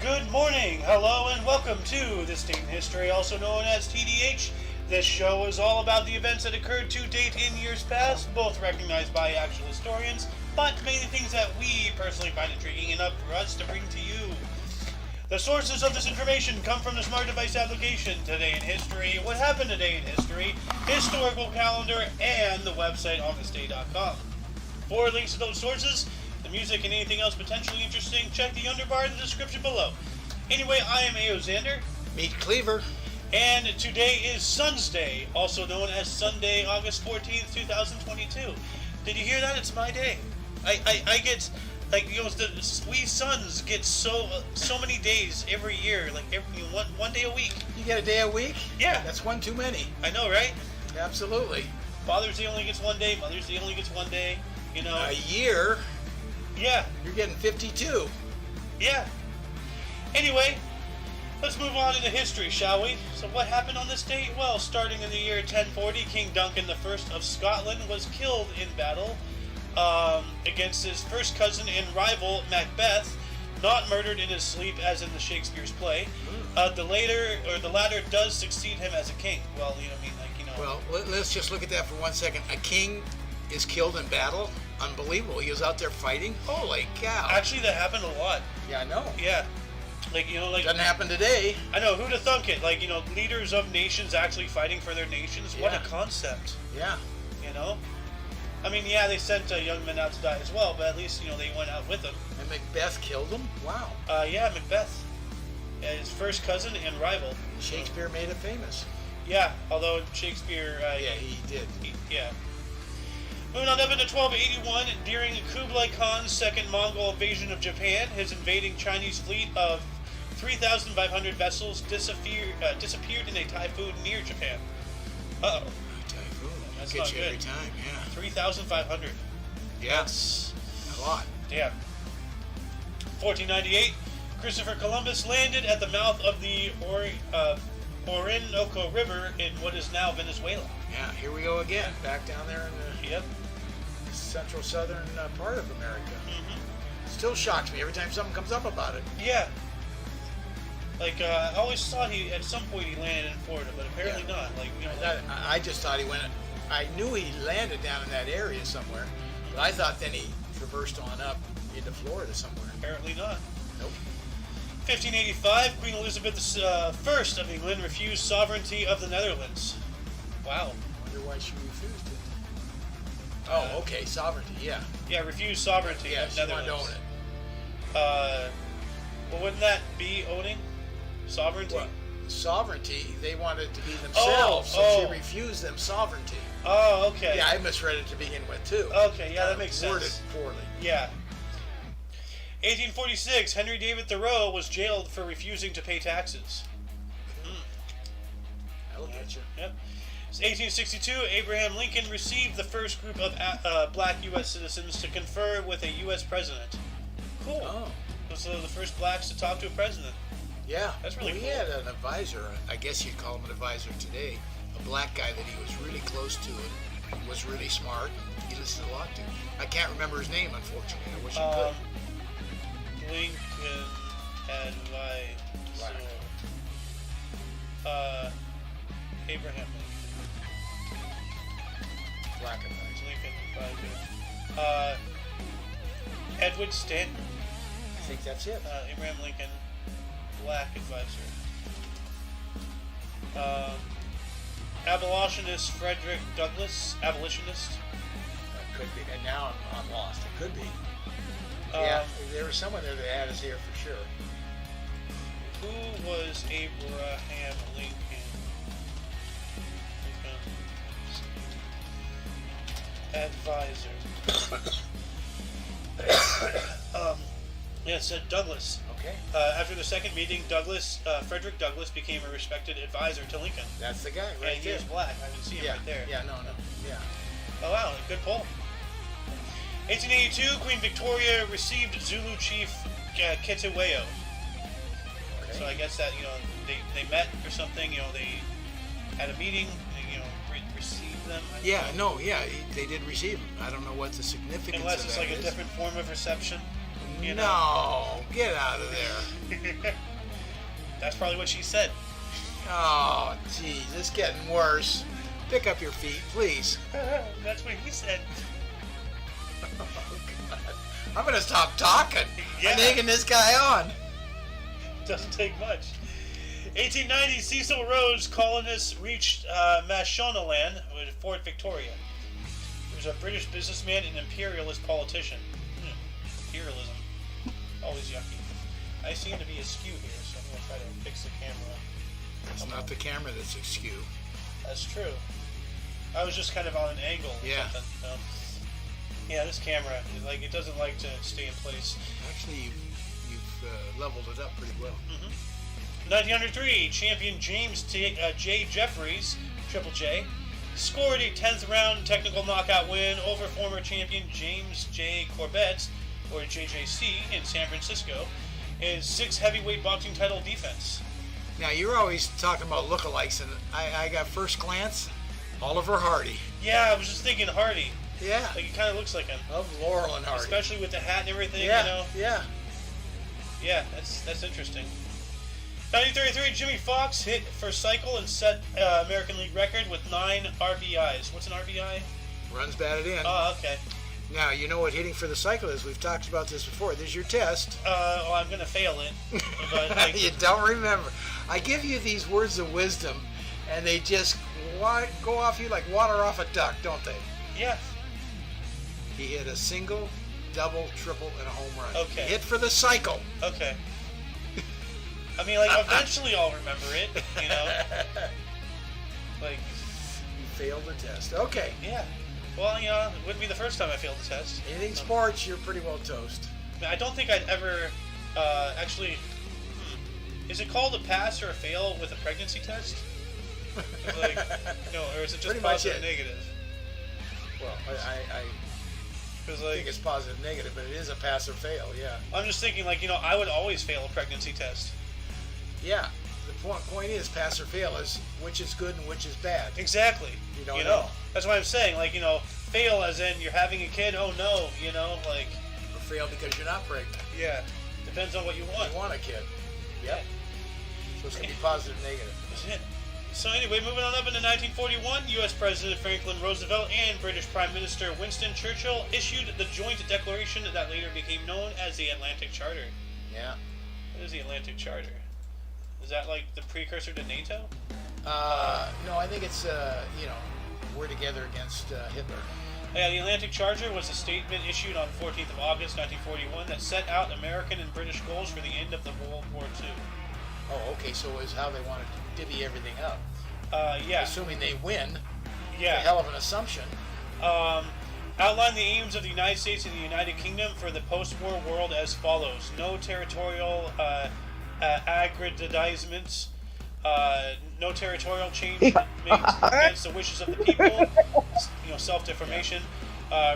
Good morning, hello, and welcome to This Date in History, also known as TDH. This show is all about the events that occurred to date in years past, both recognized by actual historians, but mainly things that we personally find intriguing enough for us to bring to you. The sources of this information come from the Smart Device application, Today in History, What Happened Today in History, Historical Calendar, and the website onthisday.com. For links to those sources, the music, and anything else potentially interesting, check the underbar in the description below. Anyway, I am A.O. Xander. Meet Cleaver. And today is Sun's Day, also known as Sunday, August 14th, 2022. Did you hear that? It's my day. I get, like, you know, we sons get so many days every year, like one day a week. You get a day a week? Yeah. That's one too many. I know, right? Absolutely. Father's Day only gets one day, Mother's Day only gets one day, you know. A year? Yeah. You're getting 52. Yeah. Anyway, let's move on into history, shall we? So what happened on this date? Well, starting in the year 1040, King Duncan I of Scotland was killed in battle against his first cousin and rival, Macbeth, not murdered in his sleep as in the Shakespeare's play. The latter does succeed him as a king. Well, you know, I mean, like, you know. Well, let's just look at that for 1 second. A king is killed in battle? Unbelievable. He was out there fighting? Holy cow. Actually, that happened a lot. Yeah, I know. Yeah. Like, you know, like... Doesn't happen today. I know, who'd have thunk it? Like, you know, leaders of nations actually fighting for their nations. Yeah. What a concept. Yeah. You know? I mean, yeah, they sent young men out to die as well, but at least, you know, they went out with them. And Macbeth killed him? Wow. Yeah, Macbeth. His first cousin and rival. Shakespeare made it famous. Yeah, although Shakespeare... yeah, he did. Yeah. Moving on up into 1281, during Kublai Khan's second Mongol invasion of Japan, his invading Chinese fleet of 3,500 vessels disappeared in a typhoon near Japan. Uh-oh. Typhoon. That's Gets not you good. every time, yeah. 3,500. Yeah. That's a lot. Yeah. 1498, Christopher Columbus landed at the mouth of the Orinoco River in what is now Venezuela. Yeah, here we go again. Back down there in the central southern part of America. Mm-hmm. Still shocks me every time something comes up about it. Yeah. Like, I always thought at some point he landed in Florida, but apparently not. Like, you know, I just thought he went. I knew he landed down in that area somewhere, but I thought then he traversed on up into Florida somewhere. Apparently not. Nope. 1585, Queen Elizabeth I of England refused sovereignty of the Netherlands. Wow. I wonder why she refused it. Oh, okay, sovereignty, yeah. Yeah, refused sovereignty yeah, of the she wanted Netherlands. to own it. Well, wouldn't that be owning? Sovereignty? Well, sovereignty, they wanted to be themselves, so she refused them sovereignty. Oh, okay. Yeah, I misread it to begin with, too. Okay, yeah, that makes sense. Worded poorly. Yeah. 1846, Henry David Thoreau was jailed for refusing to pay taxes. That'll get you. Yep. 1862, Abraham Lincoln received the first group of black U.S. citizens to confer with a U.S. president. Cool. Oh. Those are the first blacks to talk to a president. Yeah. That's really cool. He had an advisor, I guess you'd call him an advisor today, a black guy that he was really close to and was really smart. He listened a lot to. I can't remember his name, unfortunately. I wish I could. Lincoln advisor. Abraham Lincoln. Black advisor. Lincoln advisor. Edward Stanton. I think that's it. Abraham Lincoln, black advisor. Abolitionist Frederick Douglass, abolitionist. Could be. And now I'm lost. It could be. Yeah, there was someone there that had us here for sure. Who was Abraham Lincoln? Advisor. Yeah, it said Douglas. Okay. After the second meeting, Frederick Douglass became a respected advisor to Lincoln. That's the guy, right? And he was black. I can see him right there. Yeah, no. Yeah. Oh, wow. Good poll. 1882, Queen Victoria received Zulu chief Kittiweo. Okay. So I guess that, you know, they met or something, you know, they had a meeting, they, you know, received them. They did receive them. I don't know what the significance Unless of it's that like is. a different form of reception. You know? No, get out of there. That's probably what she said. Oh, geez, it's getting worse. Pick up your feet, please. That's what he said. Oh, God. I'm going to stop talking. Yeah. I'm egging this guy on. Doesn't take much. 1890, Cecil Rhodes colonists reached Mashonaland with Fort Victoria. He was a British businessman and imperialist politician. Imperialism. Always yucky. I seem to be askew here, so I'm going to try to fix the camera. It's not the camera that's askew. That's true. I was just kind of on an angle or something. You know? Yeah, this camera, it doesn't like to stay in place. Actually, you've leveled it up pretty well. 1903, champion James J. Jeffries, Triple J, scored a 10th round technical knockout win over former champion James J. Corbett, or JJC, in San Francisco, in his 6th heavyweight boxing title defense. Now, you're always talking about lookalikes, and I got first glance, Oliver Hardy. Yeah, I was just thinking Hardy. Yeah. Like, he kind of looks like him. Of Laurel and Hardy. Especially with the hat and everything, yeah, you know? Yeah. Yeah, that's interesting. 1933, Jimmy Fox hit for cycle and set American League record with 9 RBIs. What's an RBI? Runs batted in. Oh, okay. Now, you know what hitting for the cycle is. We've talked about this before. This is your test. Well, I'm going to fail it. But, you don't remember. I give you these words of wisdom, and they just go off you like water off a duck, don't they? Yeah. He hit a single, double, triple, and a home run. Okay. He hit for the cycle. Okay. I mean, eventually I'll remember it, you know? You failed the test. Okay. Yeah. Well, you know, it wouldn't be the first time I failed the test. Anything sports, you're pretty well toast. I don't think I'd ever actually... Is it called a pass or a fail with a pregnancy test? No, or is it just positive and negative? Well, I think it's positive negative, but it is a pass or fail, yeah. I'm just thinking, I would always fail a pregnancy test. Yeah. The point is, pass or fail is which is good and which is bad. Exactly. You don't know. That's what I'm saying. Fail as in you're having a kid, oh no, Or fail because you're not pregnant. Yeah. Depends on what you want. You want a kid. Yep. So it's going to be positive and negative. That's it. So anyway, moving on up into 1941, U.S. President Franklin Roosevelt and British Prime Minister Winston Churchill issued the joint declaration that later became known as the Atlantic Charter. Yeah. What is the Atlantic Charter? Is that like the precursor to NATO? No, I think it's, we're together against Hitler. Yeah, the Atlantic Charter was a statement issued on 14th of August 1941 that set out American and British goals for the end of the World War II. Oh, okay, so it was how they wanted to divvy everything up. Yeah. Assuming they win. Yeah. It's a hell of an assumption. Outline the aims of the United States and the United Kingdom for the post-war world as follows: no territorial aggrandizements, no territorial change made against the wishes of the people, self-defamation,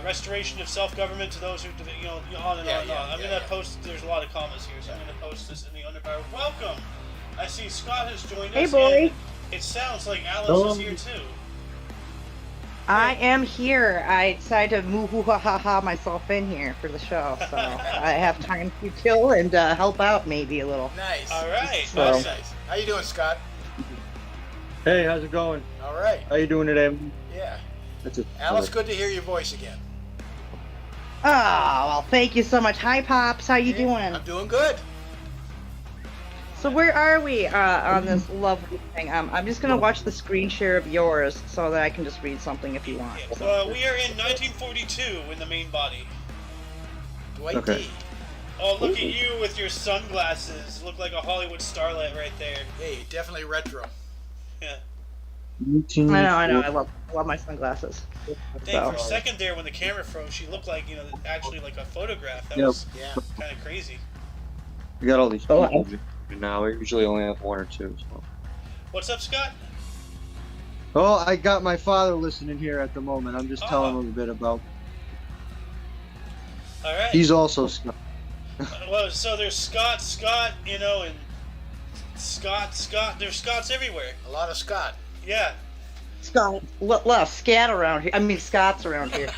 restoration of self-government to those who, on and on and on. I'm going to post, there's a lot of commas here, so I'm going to post this in the underbar. Welcome! I see Scott has joined us. Hey, boy. It sounds like Alice is here, too. I am here. I decided to moo-hoo-ha-ha-ha myself in here for the show, so I have time to kill and help out maybe a little. Nice. All right. So, Nice. How you doing, Scott? Hey, how's it going? All right. How you doing today? Yeah. That's it. Alice, good to hear your voice again. oh, well, thank you so much. Hi, Pops. How you doing? I'm doing good. So where are we on this lovely thing? I'm just going to watch the screen share of yours so that I can just read something if you want. We are in 1942 in the main body. Dwight Okay. D. Oh, look at you with your sunglasses. Look like a Hollywood starlet right there. Hey, definitely retro. Yeah. I know. I love my sunglasses. Dang, for a second there when the camera froze, she looked like, actually like a photograph. That Yep. was Yeah. kind of crazy. We got all these Oh, people now. We usually only have one or two. So. What's up, Scott? Oh, I got my father listening here at the moment. I'm just telling him a bit about. All right. He's also Scott. Well, so there's Scott, and Scott. There's Scotts everywhere. A lot of Scott. Yeah. Scott, left, scat around here. I mean, Scott's around here.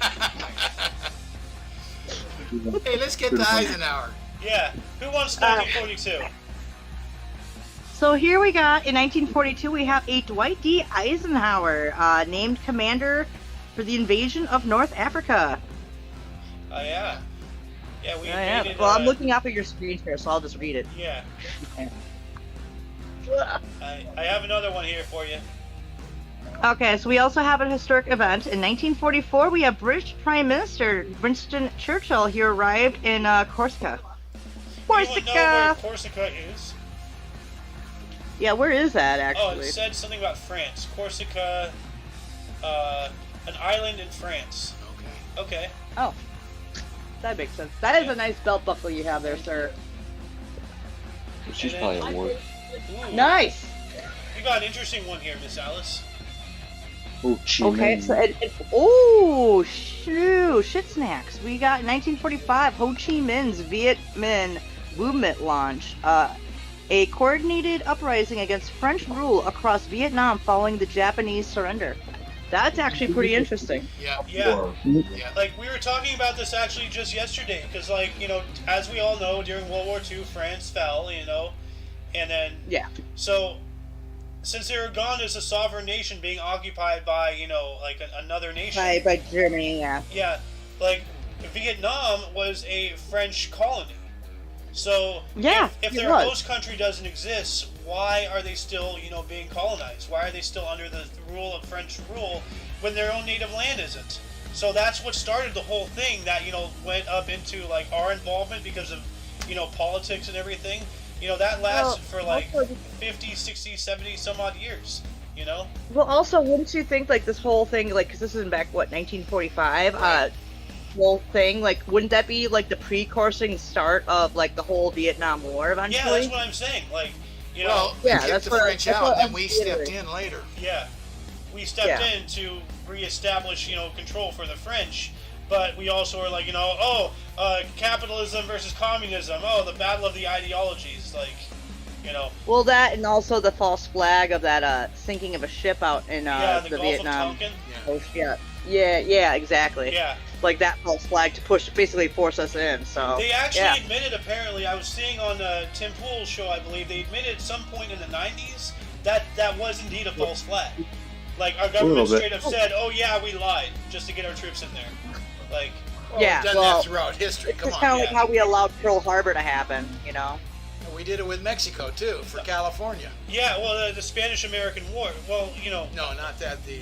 Hey, let's get to Eisenhower. Yeah. Who won 1942? So here we got, in 1942, we have a Dwight D. Eisenhower named commander for the invasion of North Africa. Oh, yeah. Yeah, we Yeah. invaded... Well, I'm looking up at your screen here, so I'll just read it. Yeah. I have another one here for you. Okay, so we also have a historic event. In 1944, we have British Prime Minister Winston Churchill. He arrived in Corsica. Anyone know where Corsica is? Yeah, where is that, actually? Oh, it said something about France. Corsica, an island in France. Okay. Oh, that makes sense. That is a nice belt buckle you have there, sir. She's And probably then- at work. Ooh, Nice! You got an interesting one here, Miss Alice. Oh, gee, Okay, man. so oh, shit snacks. We got 1945 Ho Chi Minh's Viet Minh movement launched. A coordinated uprising against French rule across Vietnam following the Japanese surrender. That's actually pretty interesting. Yeah. Yeah. Yeah. Like, we were talking about this actually just yesterday, because, like, you know, as we all know, during World War II, France fell, you know, and then... Yeah. So, since they were gone as a sovereign nation being occupied by, you know, like another nation... By Germany, yeah. Yeah, like, Vietnam was a French colony. So, Yeah, if it their was. host country doesn't exist, why are they still, you know, being colonized? Why are they still under the rule of French rule when their own native land isn't? So that's what started the whole thing that, you know, went up into, like, our involvement because of, you know, politics and everything. You know, that lasted for, like, 50, 60, 70, some odd years, you know? Well, also, wouldn't you think, like, this whole thing, like, because this is in back, what, 1945? Right. Whole thing, like, wouldn't that be, like, the precoursing start of, like, the whole Vietnam War eventually? Yeah, that's what I'm saying. Like, you know, Well, Yeah, we kept that's the what- French that's out, what and then I'm we stepped considering. in later. yeah, we stepped Yeah. in to reestablish, you know, control for the French, but we also were like, you know, capitalism versus communism. Oh, the battle of the ideologies, like, you know. Well, that and also the false flag of that sinking of a ship out in Yeah, the Gulf Vietnam. of Tonkin. Yeah. Yeah, exactly. Yeah, Like that false flag to basically force us in. So they actually yeah. admitted. Apparently, I was seeing on Tim Pool's show, I believe they admitted at some point in the '90s that that was indeed a false flag. Like, our government bit. straight up said, "Oh yeah, we lied just to get our troops in there." Like, Well, Yeah, we've done well, that throughout history. It's Come just kind on. of like how we allowed Pearl Harbor to happen, you know? And we did it with Mexico, too, for California. yeah, well, the Spanish-American War. Well, you know, No, not that. The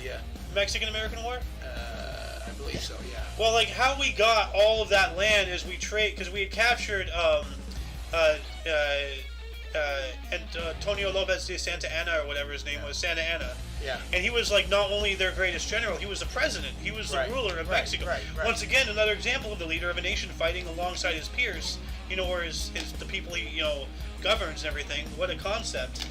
Mexican-American War. I believe so, yeah. Well, like, how we got all of that land is we trade, because we had captured Antonio Lopez de Santa Anna, or whatever his name was, Santa Anna. Yeah. And he was, like, not only their greatest general, he was the president. He was the Right, ruler of right, Mexico. right. Once again, another example of the leader of a nation fighting alongside his peers, you know, or the people he, you know, governs and everything. What a concept.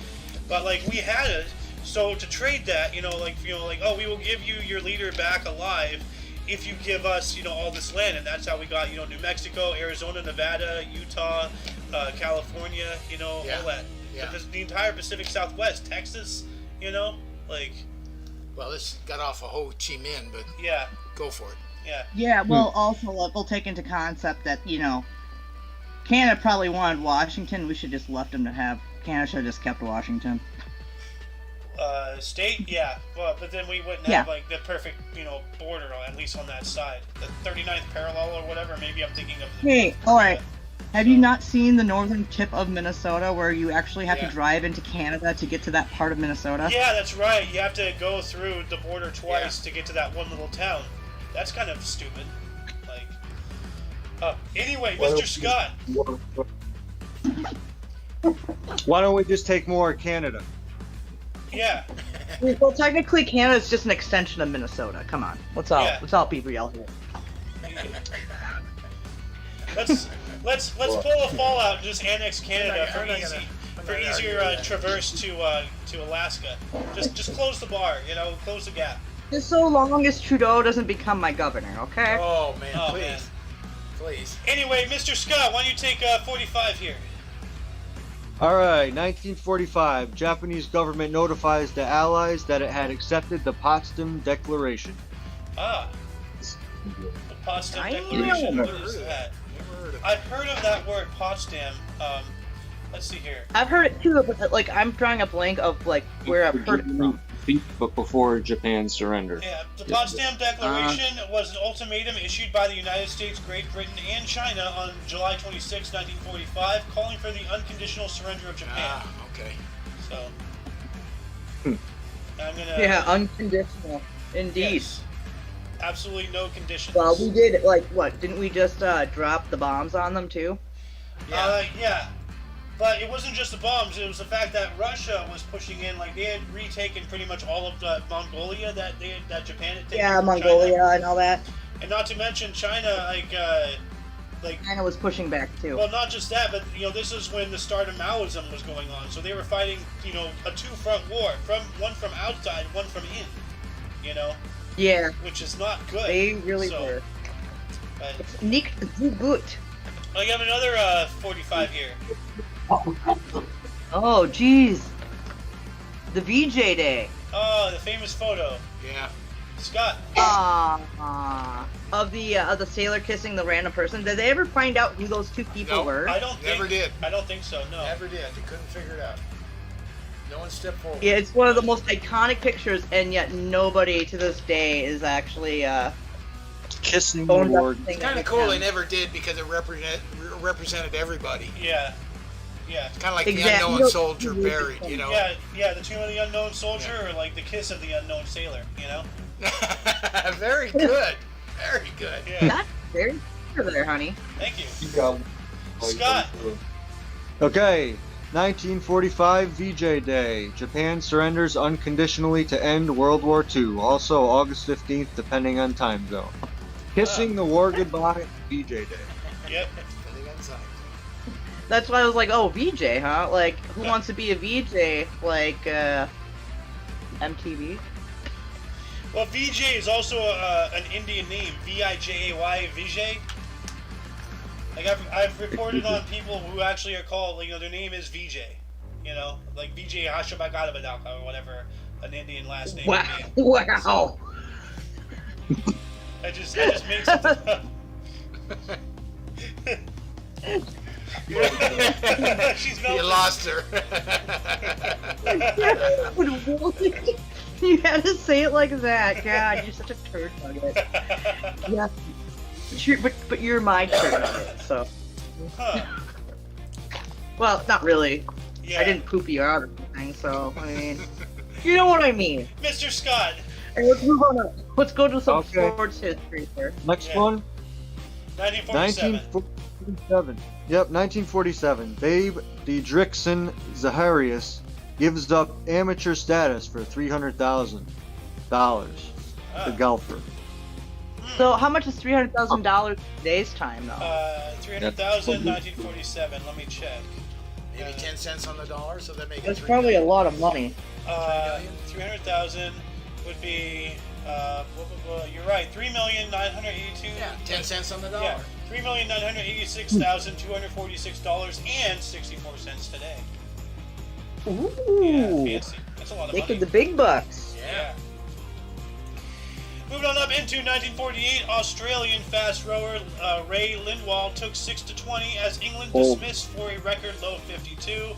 But, like, we had it. So to trade that, you know, oh, we will give you your leader back alive if you give us, you know, all this land. And that's how we got, you know, New Mexico, Arizona, Nevada, Utah, California, you know, Yeah. all that. Yeah. The entire Pacific Southwest, Texas, you know, like, Well, this got off of Ho Chi Minh, but yeah, go for it. yeah. Yeah, well, also, we'll take into concept that, you know, Canada probably wanted Washington. We should just left them to have. Canada should have just kept Washington. State, yeah, well, but then we wouldn't Yeah. have, like, the perfect, you know, border, at least on that side. The 39th parallel or whatever, maybe I'm thinking of the... Hey, alright. Have you not seen the northern tip of Minnesota where you actually have Yeah. to drive into Canada to get to that part of Minnesota? Yeah, that's right. You have to go through the border twice to get to that one little town. That's kind of stupid. Like, anyway, Mr. Scott. Why don't we just take more of Canada? Yeah, Well, technically, Canada's just an extension of Minnesota. Come on, let's all be real here. let's pull a Fallout and just annex Canada I'm not for gonna easier argue that. traverse to Alaska. Just close the bar, you know, close the gap. Just so long as Trudeau doesn't become my governor, okay? Oh, man, Oh, please. man. Please. Anyway, Mr. Scott, why don't you take 45 here? All right, 1945. Japanese government notifies the Allies that it had accepted the Potsdam Declaration. Ah, the Potsdam I Declaration. know. What is that? Never heard of it. I've heard of that word, Potsdam. let's see here. I've heard it too, but like I'm drawing a blank of like where I've heard it from. But before Japan surrendered. Yeah, the Potsdam Declaration was an ultimatum issued by the United States, Great Britain, and China on July 26, 1945, calling for the unconditional surrender of Japan. Ah, okay. So, I'm gonna. Yeah, unconditional, indeed. Yes. Absolutely no conditions. Well, we did like what? Didn't we just drop the bombs on them too? Yeah. But it wasn't just the bombs, it was the fact that Russia was pushing in, like, they had retaken pretty much all of Mongolia that Japan had taken. Yeah, from Mongolia China. and all that. And not to mention China, China was pushing back too. well, not just that, but, this is when the start of Maoism was going on. So they were fighting, a two-front war, one from outside, one from in, Yeah, which is not good. they really So, were. But It's nicht so gut. I have another 45 here. Oh, jeez. The VJ Day. Oh, the famous photo. Yeah. Scott. Of the sailor kissing the random person. Did they ever find out who those two people Nope. were? I don't think. Never did. I don't think so. No. Never did. They couldn't figure it out. No one stepped forward. Yeah, it's one of the most iconic pictures, and yet nobody to this day is actually Kissing the owned up ward. to It's kind of cool they never did because it represented everybody. Yeah. Yeah. Kind of like Exactly. the unknown soldier buried, Yeah, the tomb of the unknown soldier, or like the kiss of the unknown sailor, Very good. Very good. Yeah. That's very good there, honey. Thank you. You got Scott. Okay, 1945 VJ Day. Japan surrenders unconditionally to end World War II. Also August 15th, depending on time zone. Kissing the war goodbye, VJ Day. Yep. Depending on time. That's why I was like, oh, VJ, huh? Like, who wants to be a VJ? Like, MTV? Well, VJ is also an Indian name. Vijay, Vijay. Like I've reported on people who actually are called, their name is VJ. Like Vijay Hashabagadabadak or whatever an Indian last name Wow. would be. Wow. I just made something up. She's melting. You lost her. You had to say it like that. God, you're such a turd nugget. Yeah. But you're my turd nugget, so. Huh. Well, not really. Yeah. I didn't poop you out or anything, so, I mean. You know what I mean. Mr. Scott. And let's move on up. Let's go to some Okay. sports history here. Next Yeah. one, 1947. 1947. Yep, 1947. Babe Didrikson Zaharias gives up amateur status for $300,000. The golfer. So, how much is $300,000 in today's time, though? 300,000, 1947. Let me check. Maybe 10 cents on the dollar, so that makes it That's 3 probably a million. lot of money. 300,000 would be, you're right, 3,982. Yeah, 10 cents on the dollar. Yeah, $3,986,246.64 today. Ooh. Yeah, fancy. That's a lot of Making money. the big bucks. Yeah. Moving on up into 1948, Australian fast rower Ray Lindwall took 6-20 as England dismissed for a record low 52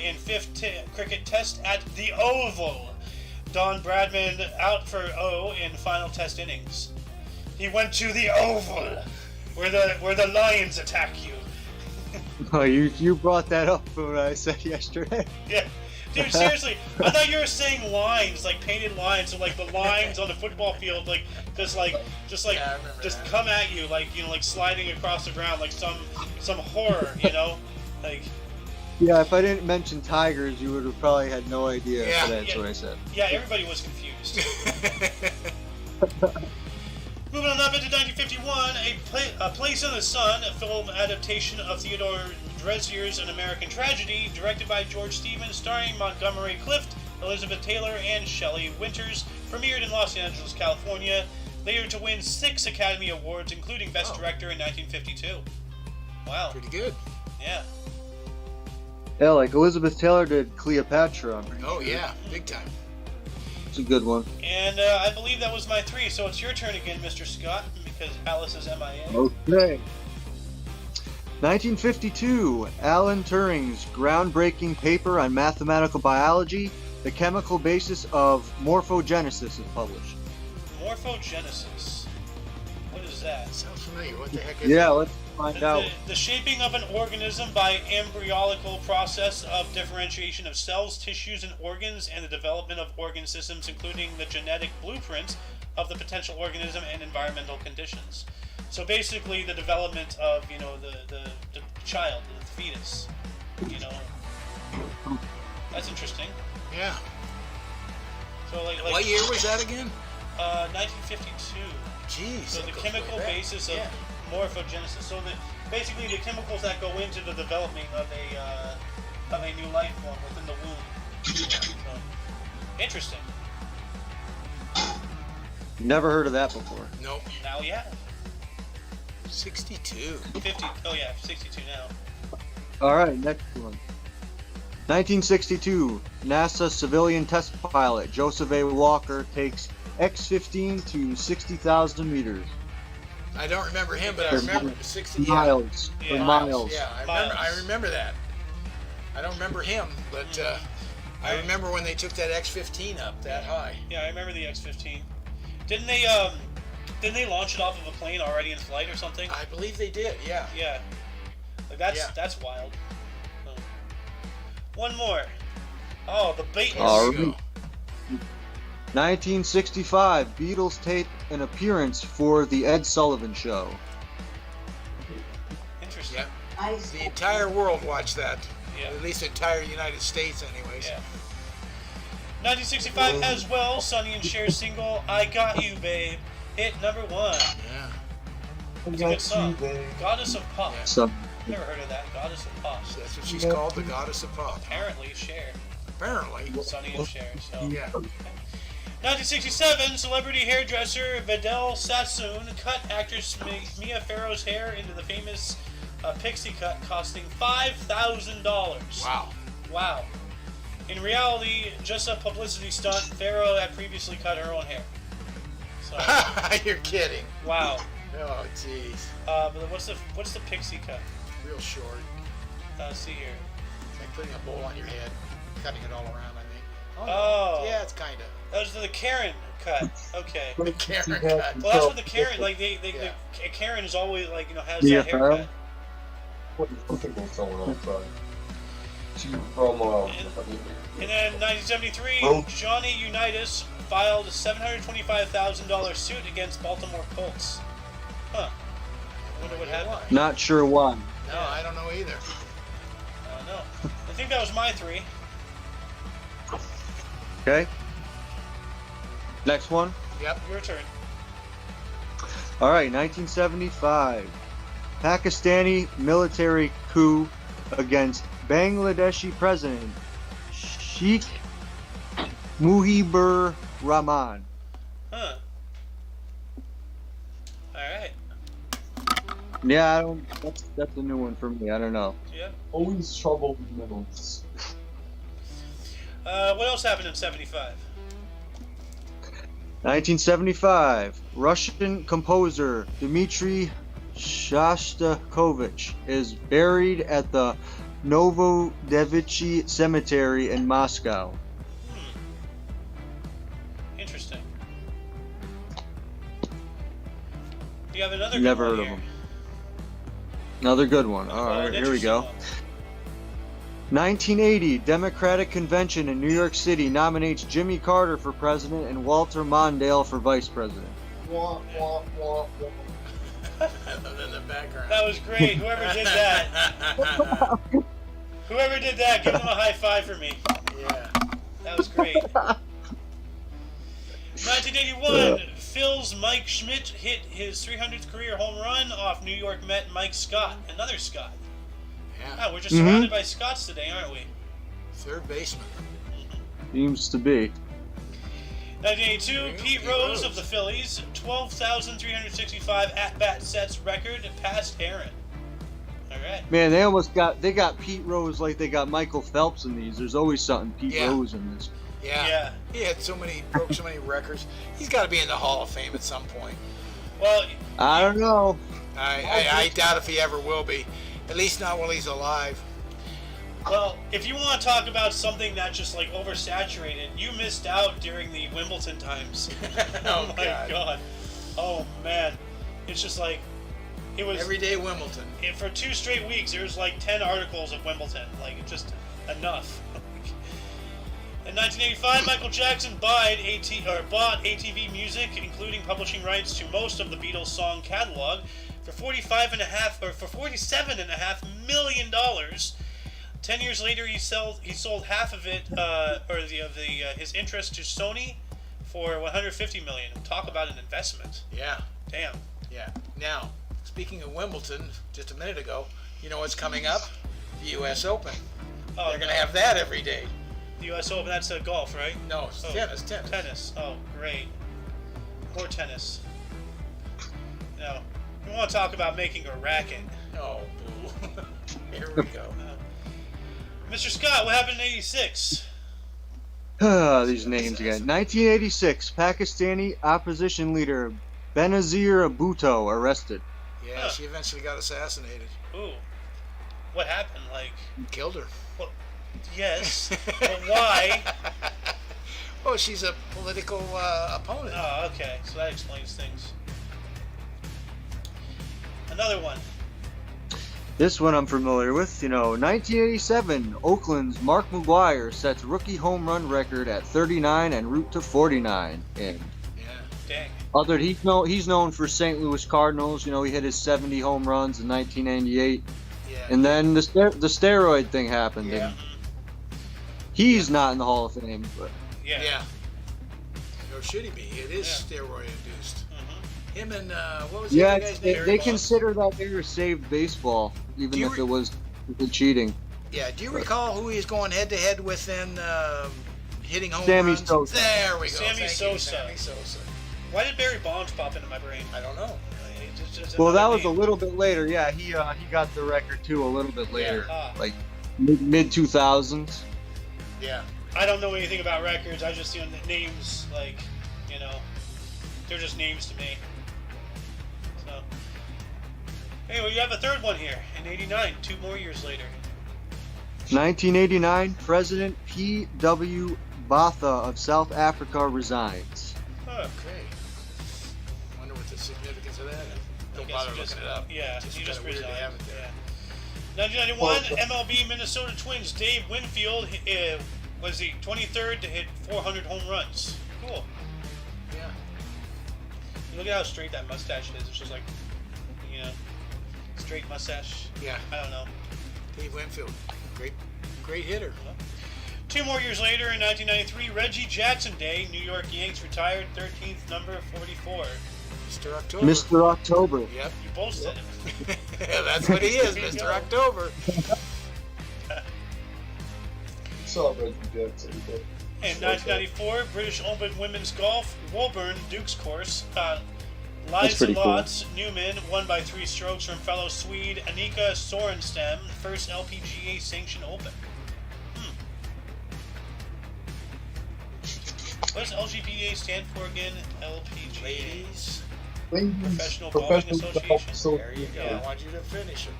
in fifth cricket test at the Oval. Don Bradman out for O in final test innings. He went to the Oval, where the lions attack you. Oh, you brought that up when I said yesterday. Yeah. Dude, seriously, I thought you were saying lines, like painted lines, so like the lines on the football field, like just Yeah, I remember just that. come at you, like like sliding across the ground, like some horror, like Yeah, if I didn't mention tigers, you would have probably had no idea Yeah. that that's what I said. yeah, everybody was confused. Moving on up into 1951, a Place in the Sun, a film adaptation of Theodore Dreser's An American Tragedy, directed by George Stevens, starring Montgomery Clift, Elizabeth Taylor, and Shelley Winters, premiered in Los Angeles, California, later to win 6 Academy Awards, including Best Director in 1952. Wow. Pretty good. Yeah. Yeah, like Elizabeth Taylor did Cleopatra. I'm pretty Oh, sure. yeah. Big time. It's a good one. And I believe that was my 3, so it's your turn again, Mr. Scott, because Alice is MIA. Okay. 1952, Alan Turing's groundbreaking paper on mathematical biology, The Chemical Basis of Morphogenesis, is published. Morphogenesis. What is that? Sounds familiar. What the heck is Yeah, it? let's find out. The shaping of an organism by embryological process of differentiation of cells, tissues, and organs, and the development of organ systems, including the genetic blueprints of the potential organism and environmental conditions. So basically, the development of the child, the fetus. That's interesting. Yeah. So like What year was that again? 1952. Jeez. So that the goes chemical way back. basis of Yeah. morphogenesis. So basically the chemicals that go into the development of a new life form within the womb. So, interesting. Never heard of that before. Nope. Now, yeah, 62. 50. Oh yeah, 62 now. All right, next one. 1962, NASA civilian test pilot Joseph A. Walker takes X-15 to 60,000 meters. I don't remember him, but I Or remember 60 miles. Yeah. Or miles. Yeah, Miles. I remember that. I don't remember him, but I remember when they took that X-15 up that high. Yeah, I remember the X-15. Didn't they launch it off of a plane already in flight or something? I believe they did. Yeah. Yeah. Like Yeah. that's wild. Oh. One more. Oh, the Beatles. All There you right. go. 1965, Beatles tape an appearance for The Ed Sullivan Show. Interesting. Yeah. The entire world watched that. Yeah. At least the entire United States, anyways. Yeah. 1965 as well, Sonny and Cher's single "I Got You, Babe" hit number 1. Yeah. It's a good song. Goddess of Pop. Yeah. So, Never heard of that. Goddess of Pop. So that's what she's called, the goddess of pop. Apparently, Cher. Apparently. Sonny and Cher. So. Yeah. 1967, celebrity hairdresser Vidal Sassoon cut actress Mia Farrow's hair into the famous pixie cut, costing $5,000. Wow. Wow. In reality, just a publicity stunt. Farrow had previously cut her own hair. So, You're kidding. wow. Oh, jeez. But what's the pixie cut? Real short. Let's see here. It's like putting a bowl on your head, cutting it all around, I think. Oh. Yeah, it's kind of. That was the Karen cut. Okay. The Karen cut. Well, that's what the Karen, like, Yeah. the Karen is always, like, has Mia that Farrow? haircut. And then 1973, Johnny Unitas filed a $725,000 suit against Baltimore Colts. Huh. Wonder what happened. not sure why. No, I don't know either. I don't know. I think that was my 3. Okay. Next one. Yep. Your turn. All right, 1975. Pakistani military coup against Bangladeshi President Sheikh Mujibur Rahman. Huh. Alright. Yeah, I don't. That's a new one for me. I don't know. Yeah. Always trouble in the Middle East. What else happened in 75? 1975. Russian composer Dmitry Shostakovich is buried at the Novodevichy Cemetery in Moscow. Interesting. Do you have another good Never one heard of here? him. Another good one. Oh, All an right, here we interesting go. one. 1980, Democratic Convention in New York City nominates Jimmy Carter for president and Walter Mondale for vice president. Other than the background. That was great. Whoever did that. Whoever did that, give them a high five for me. Yeah. That was great. 1981, Phil's Mike Schmidt hit his 300th career home run off New York Met Mike Scott. Another Scott. Yeah. Wow, we're just surrounded by Scotts today, aren't we? Third baseman. Seems to be. 1982, Pete Pete Rose Rose. of the Phillies, 12,365 at-bat sets record, passed Aaron. All right. Man, they got Pete Rose like they got Michael Phelps in these. There's always something Pete Yeah. Rose in this. Yeah. Yeah. He had broke so many records. He's got to be in the Hall of Fame at some point. Well, I don't know. I doubt if he ever will be. At least not while he's alive. Well, if you want to talk about something that just like oversaturated, you missed out during the Wimbledon times. Oh my God. Oh man, it's just like it was everyday Wimbledon. For 2 straight weeks. There was like 10 articles of Wimbledon, like just enough. In 1985, Michael Jackson bought ATV Music, including publishing rights to most of the Beatles' song catalog, for $47.5 million. 10 years later, he sold half of it, his interest to Sony, for $150 million. Talk about an investment. Yeah. Damn. Yeah. Now, speaking of Wimbledon, just a minute ago, you know what's coming up? The U.S. Open. Oh, they're going to have that every day. The U.S. Open, that's golf, right? No, it's tennis. Tennis. Oh, great. More tennis. Now, we want to talk about making a racket. Oh, boo. Here we go. Mr. Scott, what happened in '86? These names again. 1986, Pakistani opposition leader Benazir Bhutto arrested. Yeah, she eventually got assassinated. Ooh. What happened? Killed her. Well, yes. But why? Oh, she's a political opponent. Oh, okay. So that explains things. Another one. This one I'm familiar with. 1987, Oakland's Mark McGwire sets rookie home run record at 39 en route to 49. And Dang. he's known for St. Louis Cardinals. He hit his 70 home runs in 1998. Yeah. And then the steroid thing happened. Yeah. And he's not in the Hall of Fame, but Yeah. Or should he be? It is steroid induced. Mm-hmm. Him and what was the other guy's name? they consider that error saved baseball, even if it was cheating. Yeah. Do you recall who he's going head to head with in hitting home Sammy runs? Sosa. There we go. Sammy Thank Sosa. you, Sammy Sosa. Why did Barry Bonds pop into my brain? I don't know. Well, that was a little bit later. Yeah, he got the record too a little bit later, like mid 2000s. Yeah. I don't know anything about records. I just the names, they're just names to me. So, anyway, you have a third one here in '89, 2 more years later. 1989, President P.W. Botha of South Africa resigns. Okay. Wonder what the significance of that is. Don't guess bother you looking it up. Yeah, It's he just kinda weird to resigned. have it there. 1991, MLB Minnesota Twins Dave Winfield was the 23rd to hit 400 home runs. Cool. Yeah. Look at how straight that mustache is. It's just like, straight mustache. Yeah. I don't know. Dave Winfield. Great hitter. 2 more years later, in 1993, Reggie Jackson Day, New York Yanks retired, 13th number 44. Mr. October. Mr. October. Yep. You both said it. That's what he is, There you Mr. go. October. Saw Reggie Jackson. In 1994, British Open Women's Golf, Woburn Dukes Course. Liza pretty cool. Lotz Newman won by 3 strokes from fellow Swede Annika Sorenstam, first LPGA sanctioned Open. What does LGPA stand for again? LPGA. Ladies. Professional Bowling Association. There you go. Yeah. I want you to finish it.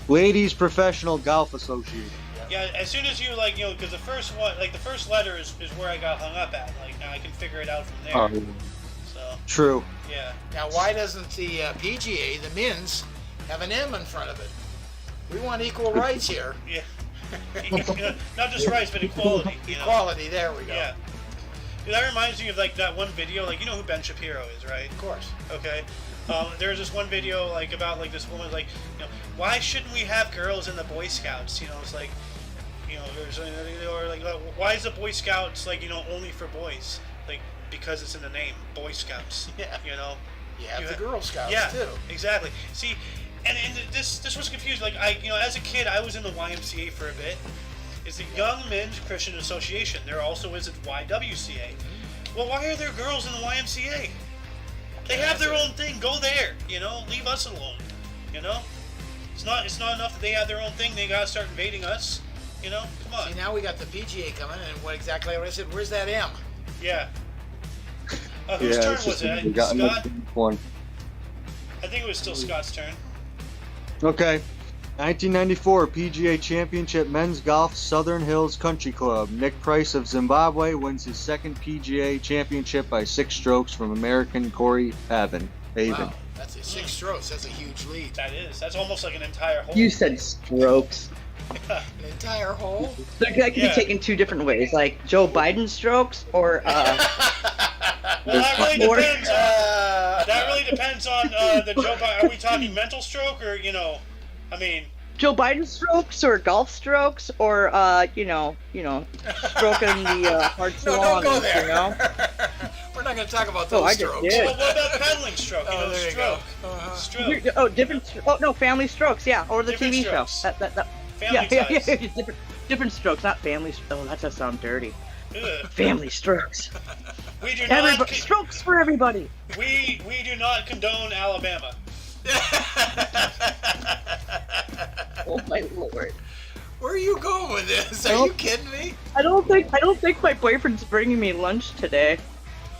Ladies Professional Golf Association. Yeah, as soon as you because the first one, the first letter is where I got hung up at. Now I can figure it out from there. Oh, So true. yeah. Now, why doesn't the PGA, the men's, have an M in front of it? We want equal rights here. Yeah. Not just rights, but equality. Equality, there we go. Yeah. Dude, that reminds me of that one video. You know who Ben Shapiro is, right? Of course. Okay. There was this one video about this woman why shouldn't we have girls in the Boy Scouts? It's or why is the Boy Scouts only for boys? Because it's in the name, Boy Scouts. Yeah. You have the Girl Scouts too. Exactly. See, and this was confused. As a kid, I was in the YMCA for a bit. It's the Young Men's Christian Association. There also is a YWCA. Well, why are there girls in the YMCA? They have their own thing. Go there. Leave us alone. It's not enough that they have their own thing. They gotta start invading us. Come on. See, now we got the PGA coming, and what I said? Where's that M? Yeah. Whose turn was it? Scott? One. I think it was still Scott's turn. Okay. 1994 PGA Championship Men's Golf Southern Hills Country Club. Nick Price of Zimbabwe wins his second PGA Championship by 6 strokes from American Corey Haven. Wow, that's 6 strokes. That's a huge lead. That is. That's almost like an entire hole. You said strokes. An entire hole? That could be taken 2 different ways, like Joe Biden strokes or Well, that really depends. That really depends on the Joe Biden. Are we talking mental stroke or I mean, Joe Biden strokes or golf strokes or stroking the hard No, don't go there. you know? We're not going to talk about those I just strokes. did. well, what about pedaling stroke? Oh, there you stroke. go. Uh-huh. Stroke. Oh, different. Oh no, Family Strokes, yeah, or the Different TV strokes. show. Family yeah, ties. different strokes, not family. Oh, that does sound dirty. Ugh. Family strokes. We do Everybody, not. strokes for everybody. We do not condone Alabama. Oh my lord. Where are you going with this? Are you kidding me? I don't think my boyfriend's bringing me lunch today.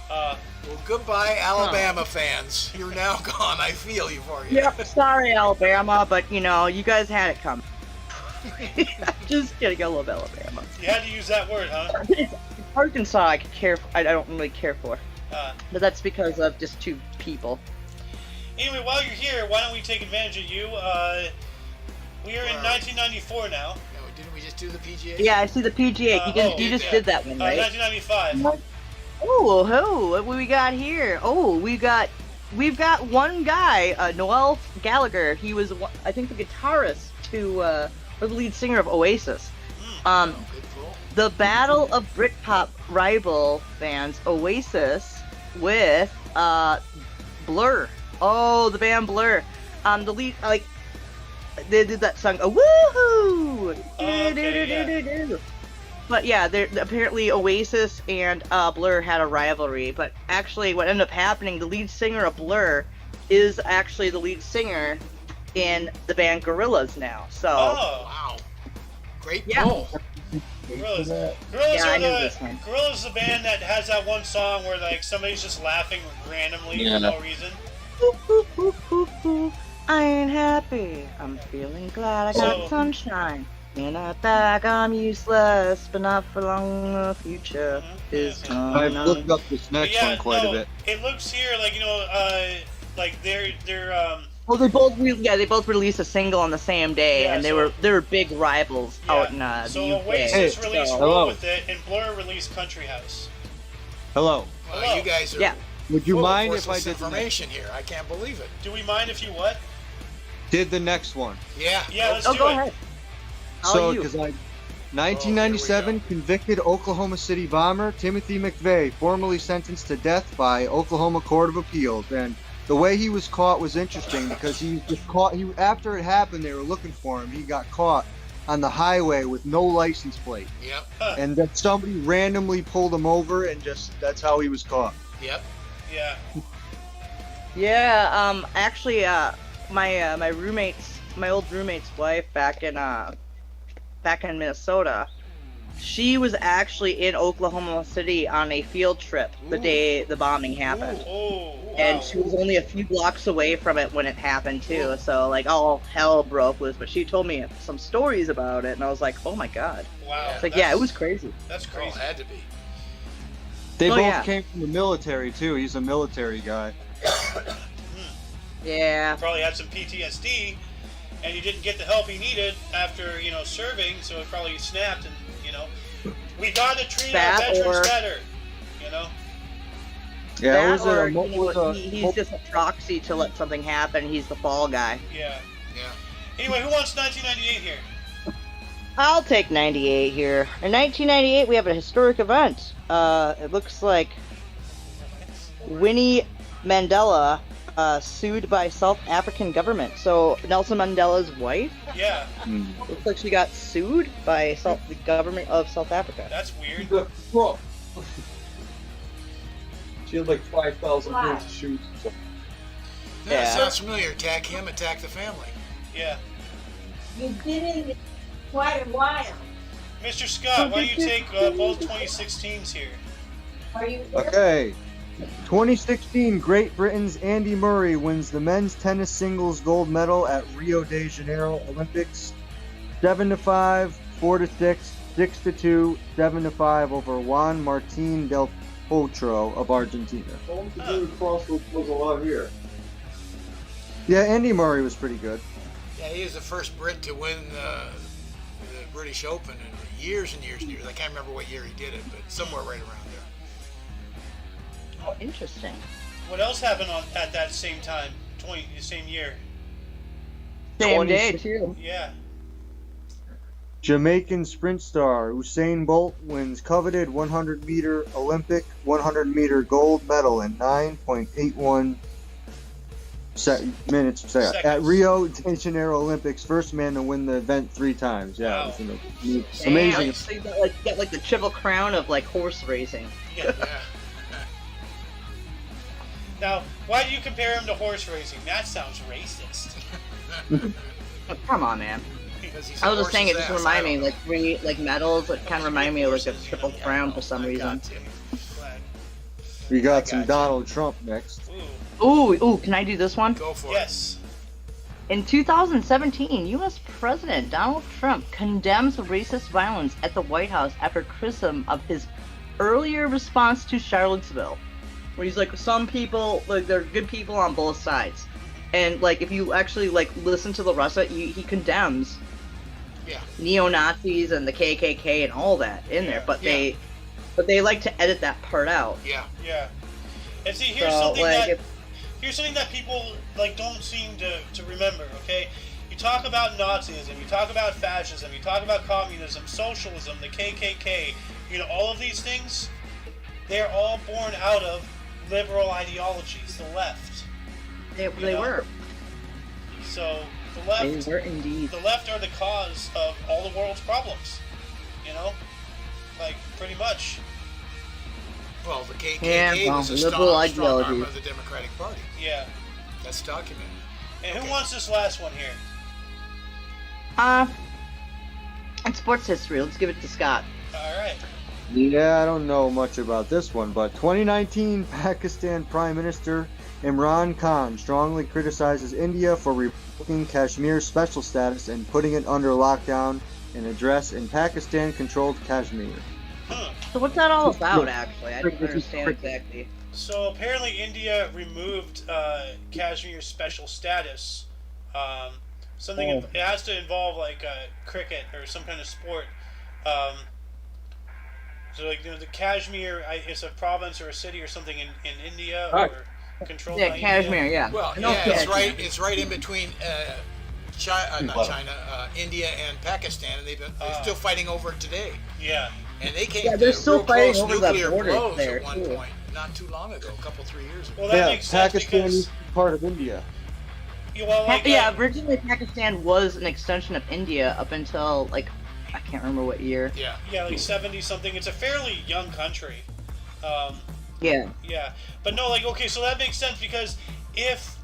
Well, goodbye, Alabama fans. You're now gone. I feel you for you. Yep, sorry Alabama, but you guys had it coming. Just kidding, I love Alabama. You had to use that word, huh? It's Arkansas I don't really care for. But that's because of just 2 people. Anyway, while you're here, why don't we take advantage of you? We are in 1994 now. No, didn't we just do the PGA? Yeah, I see the PGA. You just did that one, right? 1995. Oh, what we got here? Oh, we've got one guy, Noel Gallagher. He was, I think, the guitarist to, or the lead singer of Oasis. Good pull. The battle of Britpop rival bands Oasis with Blur. Oh, the band Blur. The lead, they did that song, woohoo! Okay, But yeah, apparently Oasis and Blur had a rivalry. But actually, what ended up happening, the lead singer of Blur is actually the lead singer in the band Gorillaz now. So Oh, Wow. Great Yeah. pull. Gorillaz. Yeah, I knew this one. Gorillaz is the band that has that one song where somebody's just laughing randomly for no reason. I ain't happy. I'm feeling glad I got So- sunshine. In a bag, I'm useless, but not for long. The future is I've gone. looked up this But next yeah, one quite no, a bit. It looks here they're Well, they both released a single on the same day, Yeah, and they so- were big rivals out in the so UK. Oasis Hey, released so- Roll hello. With It, and Blur released Country House. Hello. Wow, you guys are Yeah. Would you full of mind if I worthless did the next, information here? I can't believe it. Do we mind if you what? did the next one? Yeah. Yeah, let's Oh, do go it. ahead. So, you. because 1997 convicted Oklahoma City bomber Timothy McVeigh, formally sentenced to death by Oklahoma Court of Appeals. And the way he was caught was interesting because he was just caught. After it happened, they were looking for him. He got caught on the highway with no license plate, Yep. and then somebody randomly pulled him over, and that's how he was caught. Yep. Yeah. Yeah, actually, my old roommate's wife back in Minnesota, she was actually in Oklahoma City on a field trip the day the bombing happened. Oh, wow. And she was only a few blocks away from it when it happened too, so all hell broke loose. But she told me some stories about it, and I was like, oh my god. Wow. It's like, yeah, it was crazy. That's Oh, crazy. had to be. They Oh, both yeah. came from the military too. He's a military guy. Yeah. Probably had some PTSD, and he didn't get the help he needed after serving, so it probably snapped, and we gotta treat our That veterans or- better. Yeah, That it was or, a he's just a proxy to let something happen. He's the fall guy. Yeah. Yeah. Anyway, who wants 1998 here? I'll take 98 here. In 1998, we have a historic event. It looks like Winnie Mandela sued by South African government. So Nelson Mandela's wife Yeah, looks like she got sued by the government of South Africa. that's weird. Whoa. She had like 5,000 pairs of shoes. That Yeah. sounds familiar. Attack him, attack the family. Yeah. You did it in quite a while. Mr. Scott, why don't you take both 2016s here? Are you? Okay. 2016, Great Britain's Andy Murray wins the men's tennis singles gold medal at Rio de Janeiro Olympics. 7-5, 4-6, 6-2, 7-5 over Juan Martín del Potro of Argentina. Crossroads was a lot here. Yeah, Andy Murray was pretty good. Yeah, he was the first Brit to win the British Open in years and years and years. I can't remember what year he did it, but somewhere right around there. Oh, interesting. What else happened at that same time? The same year? Same day, too. Yeah. Jamaican sprint star Usain Bolt wins coveted 100-meter Olympic 100-meter gold medal in 9.81 minutes at Rio de Janeiro Olympics. First man to win the event 3 times. Yeah, Wow. it was amazing. So you got like the triple crown of like horse racing. Yeah. Now, why do you compare him to horse racing? That sounds racist. Oh, come on, man. Because he's I was a just saying it horse's just ass. I reminded me, don't like like medals, it kind of reminded me of like a triple crown for some reason. Glad. We got I some got you. Donald Trump next. Ooh, can I do this one? Go for it. Yes. In 2017, U.S. President Donald Trump condemns racist violence at the White House after criticism of his earlier response to Charlottesville, where he's like, some people, like, there are good people on both sides. And, like, if you actually, like, listen to the rest of it, he condemns Yeah. neo-Nazis and the KKK and all that in there, but they like to edit that part out. Yeah. Yeah. And see, here's So, something like, that here's something that people like don't seem to remember. Okay, you talk about Nazism, you talk about fascism, you talk about communism, socialism, the KKK. You know, all of these things, they're all born out of liberal ideologies, the left. They know? were. So the left, They were indeed. the left are the cause of all the world's problems. You know, like pretty much. Well, the KKK Yeah, was a liberal strong arm ideology. of the Democratic Party. Yeah. That's documented. And who Okay. wants this last one here? In sports history, let's give it to Scott. All right. Yeah, I don't know much about this one, but 2019 Pakistan Prime Minister Imran Khan strongly criticizes India for revoking Kashmir's special status and putting it under lockdown in an address in Pakistan-controlled Kashmir. So what's that all about, actually? I don't understand exactly. So apparently India removed Kashmir's special status. Something it has to involve like cricket or some kind of sport. So like the Kashmir is a province or a city or something in India Right. or controlled Yeah, by Kashmir, India. yeah. Well, No, yeah, Kashmir. it's right in between India and Pakistan, and they're still fighting over it today. Yeah. And they came Yeah, they're to still real fighting close over the nuclear borders blows there, at one too. point, not too long ago, a couple 3 years ago. Well, that Yeah, makes sense Pakistan because is part of India. Originally Pakistan was an extension of India up until, like, I can't remember what year. Yeah. yeah, like 70 something. It's a fairly young country. Yeah. Yeah, but no, like okay, so that makes sense because if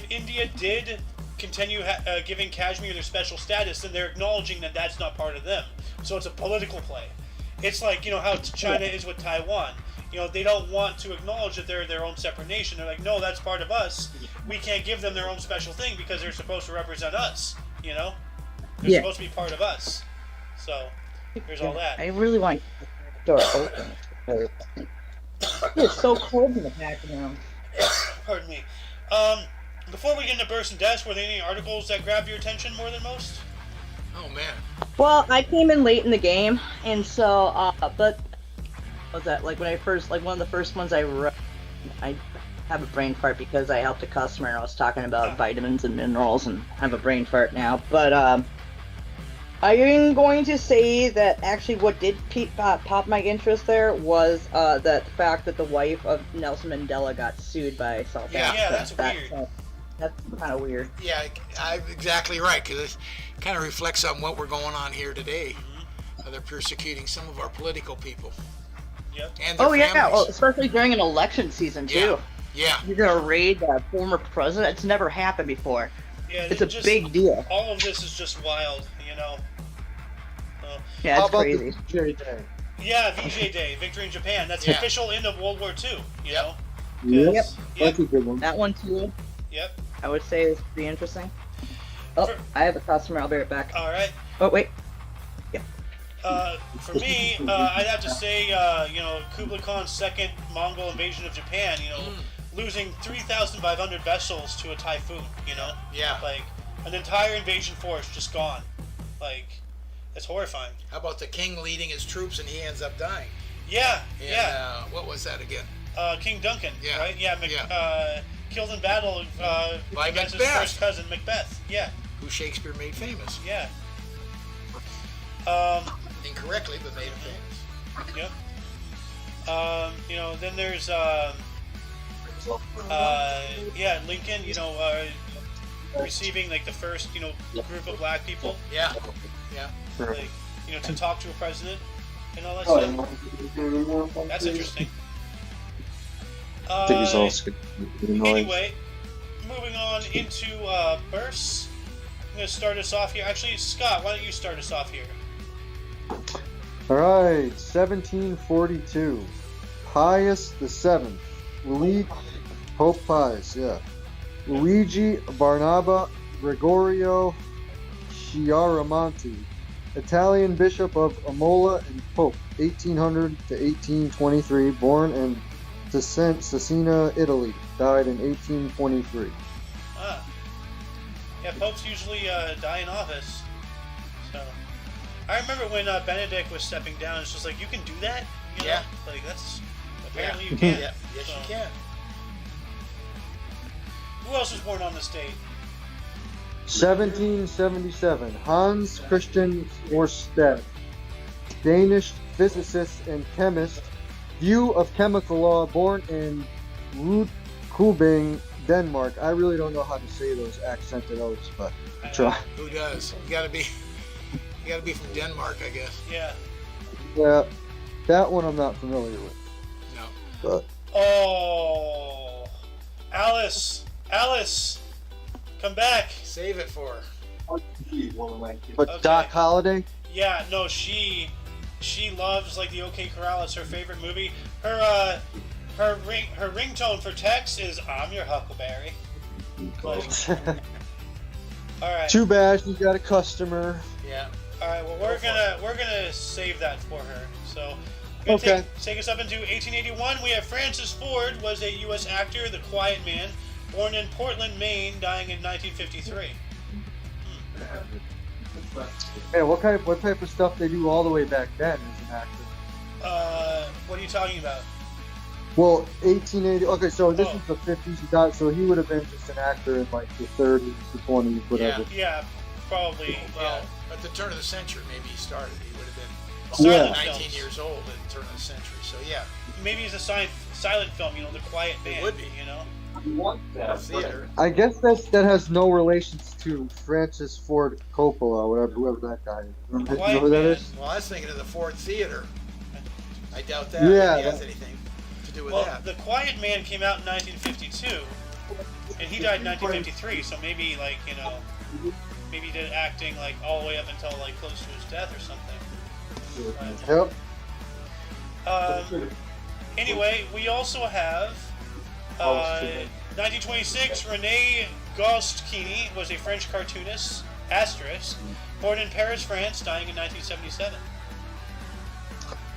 India did continue giving Kashmir their special status, then they're acknowledging that that's not part of them. So it's a political play. It's like how China is with Taiwan. They don't want to acknowledge that they're their own separate nation. They're like, no, that's part of us. We can't give them their own special thing because they're supposed to represent us. They're supposed to be part of us. So there's all that. I really want the door open. It's so cold in the background. Pardon me. Before we get into bursts and deaths, were there any articles that grabbed your attention more than most? Oh man. Well, I came in late in the game, and so, but was that like when I first, like one of the first ones I wrote, I have a brain fart because I helped a customer and I was talking about vitamins and minerals and I have a brain fart now. But I'm going to say that actually what did pop my interest there was the fact that the wife of Nelson Mandela got sued by South Yeah. Africa. Yeah, that's weird. That's kind of weird. Yeah, I'm exactly right, because it kind of reflects on what we're going on here today. How they're persecuting some of our political people. Yep. And their Oh yeah, families. well, especially during an election season too. Yeah. You're gonna raid the former president. It's never happened before. Yeah, It's a big deal. All of this is just wild, Yeah, How it's about crazy. the VJ Day? Yeah, VJ Day, Victory in Japan. That's the Yeah. official end of World War II, you know? Yep. 'Cause- That's a good one. That one too, Yep. I would say, is pretty interesting. Oh, For- I have a customer. I'll be right back. All right. Oh, wait. For me, I'd have to say, Kublai Khan's second Mongol invasion of Japan, losing 3,500 vessels to a typhoon, Yeah. Like, an entire invasion force just gone. Like, it's horrifying. How about the king leading his troops and he ends up dying? Yeah, And, yeah. what was that again? King Duncan, Yeah, right? Yeah, killed in battle By against his Macbeth. first cousin, Macbeth. Yeah, Who Shakespeare made famous. yeah. Incorrectly, but made him famous. Yep. Then there's Lincoln, receiving like the first, group of black people, Yeah. Yeah. like, to talk to a president and all that stuff. That's interesting. I think he's all scared. Anyway, moving on into births. I'm going to start us off here. Actually, Scott, why don't you start us off here? All right, 1742. Pius VII. Pope Pius, yeah. Luigi Barnaba Gregorio Chiaramonti, Italian Bishop of Imola and Pope, 1800 to 1823, born in Cesena, Italy, died in 1823. Yeah, popes usually die in office. So, I remember when Benedict was stepping down. It's just like, you can do that. Yeah. Like that's apparently Yeah. you can. Yeah. Yes, So, you can. Who else was born on this date? 1777. Hans Christian Ørsted, Danish physicist and chemist. View of chemical law, born in Rudkøbing, Denmark. I really don't know how to say those accented oaths, but I'll try. Who does? You gotta be from Denmark, I guess. Yeah. Yeah, that one I'm not familiar with. No. But Oh, Alice, come back. Save it for her. but Okay. Doc Holliday. Yeah, no, she loves like the OK Corral. It's her favorite movie. Her ringtone for text is "I'm your Huckleberry." Like, all right, Too bad she's got a customer. Yeah. all right. Well, we're gonna save that for her. So, Okay. Take us up into 1881. We have Francis Ford, was a U.S. actor, the Quiet Man, born in Portland, Maine, dying in 1953. Man, what type of stuff they do all the way back then as an actor? What are you talking about? Well, 1880. Okay, so this Oh. is the 50s. He died, so he would have been just an actor in like the 30s, the 20s, whatever. Yeah, probably. Well, at the turn of the century, maybe he started. He would have been Silent 19 films. years old at the turn of the century. So yeah, Maybe it's a silent film. The Quiet Man. would be. Theater. I guess that has no relations to Francis Ford Coppola, whoever that guy is. You know Quiet who that Man. is? Well, I was thinking of the Ford Theater. I doubt that. Yeah, Maybe it has that- anything to do with Well, that. The Quiet Man came out in 1952, and he died in 1953. So maybe maybe he did acting like all the way up until like close to his death or something. Yep. Anyway, we also have 1926. Rene Goscinny was a French cartoonist, asterisk, born in Paris, France, dying in 1977.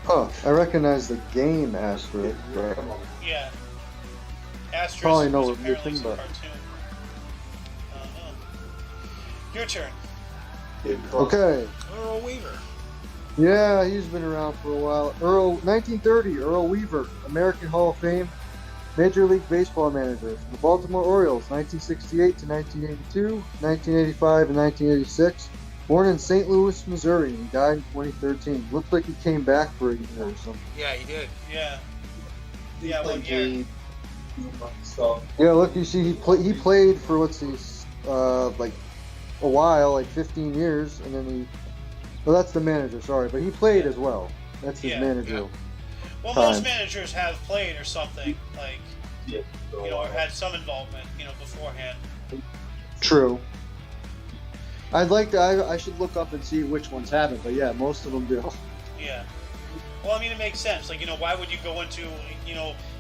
Oh, I recognize the game asterisk. But Yeah. Asterisk Probably know was what you're apparently thinking some about. cartoon. Your turn. okay. Earl Weaver. Yeah, he's been around for a while. 1930, Earl Weaver, American Hall of Fame, Major League Baseball manager. The Baltimore Orioles, 1968 to 1982, 1985 and 1986. Born in St. Louis, Missouri, and died in 2013. Looks like he came back for a year or something. Yeah, he did. Yeah. Yeah, what year? Yeah, look, you see, he played for like a while, like 15 years, and then well, that's the manager, sorry, but he played as well. That's his Yeah. manager. Well, Time. most managers have played or something, like, or had some involvement, beforehand. True. I should look up and see which ones haven't, but yeah, most of them do. Yeah. Well, I mean, it makes sense. Like, why would you go into,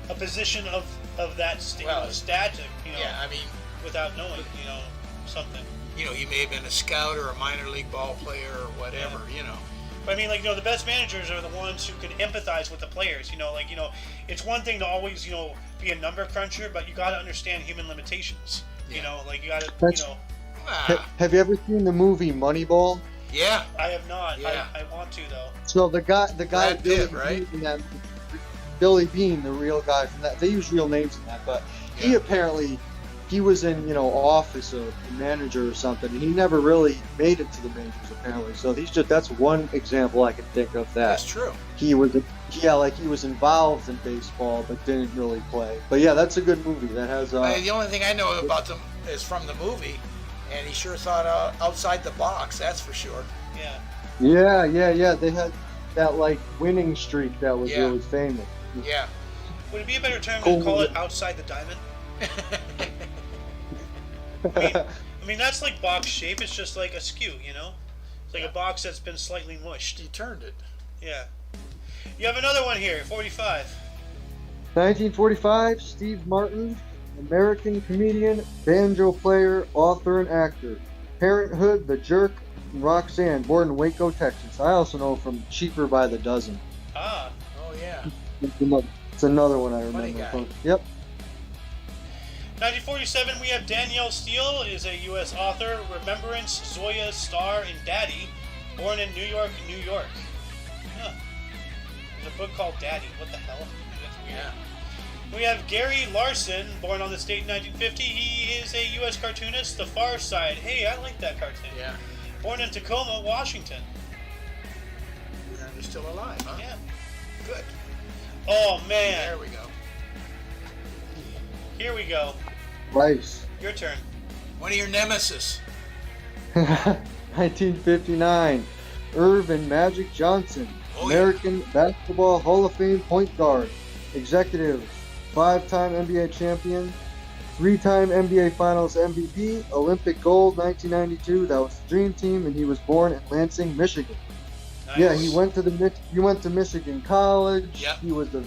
a position of that stat, Yeah, I mean, without knowing, something. He may have been a scout or a minor league ball player or whatever, But I mean, like, the best managers are the ones who can empathize with the players. It's one thing to always, be a number cruncher, but you got to understand human limitations. You got to, Have you ever seen the movie Moneyball? Yeah. I have not. Yeah. I want to, though. So the guy Brad Billy Pitt, right? Bean in that, Billy Bean, the real guy from that. They use real names in that, but he apparently was in Office of the manager or something, and he never really made it to the majors apparently. So that's one example I can think of that. That's true. He was he was involved in baseball but didn't really play. But yeah, that's a good movie. That has The only thing I know about them is from the movie, and he sure thought outside the box. That's for sure. Yeah. Yeah. They had that winning streak that was really famous. Yeah. Would it be a better term to call it outside the diamond? I mean, that's like box shape. It's just like askew, It's like a box that's been slightly mushed. He turned it. Yeah. You have another one here, 45. 1945, Steve Martin, American comedian, banjo player, author, and actor. Parenthood, The Jerk, and Roxanne, born in Waco, Texas. I also know from Cheaper by the Dozen. Ah. Oh, yeah. It's another one I Funny remember. guy. Yep. 1947, we have Danielle Steele, is a U.S. author, Remembrance, Zoya, Star, and Daddy, born in New York, New York. Huh. There's a book called Daddy. What the hell? That's weird. Yeah. We have Gary Larson, born on this date in 1950. He is a U.S. cartoonist, The Far Side. Hey, I like that cartoon. Yeah. Born in Tacoma, Washington. And they're still alive, huh? Yeah. Good. Oh, man. There we go. Here we go. Rice. Your turn. One of your nemesis. 1959, Irvin Magic Johnson, Oh, yeah. American Basketball Hall of Fame point guard, executive, 5-time NBA champion, 3-time NBA Finals MVP, Olympic gold 1992. That was the Dream Team, and he was born in Lansing, Michigan. Nice. Yeah, he went to Michigan College. Yep. He was a